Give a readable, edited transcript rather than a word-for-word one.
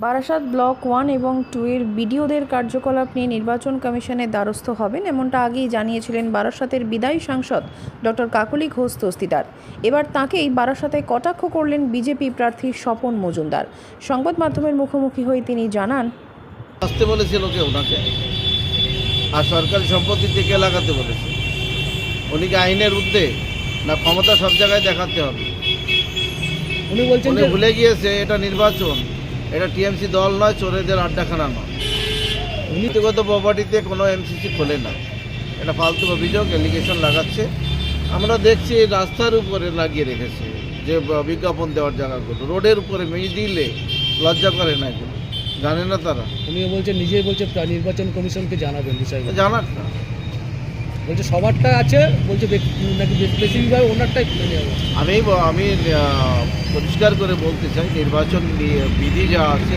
Barasat block 1 এবং 2 এর বিডিওদের কার্যকলাপ নিয়ে নির্বাচন কমিশনের দ্বারস্থ হবেন, এমনটা আগেই জানিয়েছিলেন বারাসাতের বিদায়ী সাংসদ ডক্টর কাকলি ঘোষ দস্তিদার। এবার তাঁকেই বারাসাতে কটাক্ষ করলেন বিজেপি প্রার্থী স্বপন মজুমদার। সংবাদ মাধ্যমের মুখোমুখি হয়ে তিনি জানান, আসতে বলেছিল কে ওনাকে, আর সরকারি সম্পত্তি থেকে লাগাতে বলেছে। উনি কি আইনের ঊর্ধ্বে না? ক্ষমতা সব জায়গায় দেখাতে হবে। উনি বলছেন উনি যে ভুলে গিয়েছে এটা নির্বাচন, এটা টিএমসি দল নয়, চোরেদের আড্ডাখানা নয়। নীতিগত প্রপার্টিতে কোনো এমসিসি খোলে না, এটা ফালতু অভিযোগ, এলিগেশন লাগাচ্ছে। আমরা দেখছি রাস্তার উপরে লাগিয়ে রেখেছে যে বিজ্ঞাপন দেওয়ার জায়গাগুলো, রোডের উপরে মিডিলে। লজ্জা করে না এগুলো? জানে না তারা? উনি বলছেন, নিজেই বলছে নির্বাচন কমিশনকে জানাবেন বিষয়গুলো। জানাক না। বলছে সবারটা আছে, বলছে নাকি বেশিরভাগ ওনারটাই তুলে নেওয়া হবে। আমি পরিষ্কার করে বলতে চাই, নির্বাচন বিধি যা আছে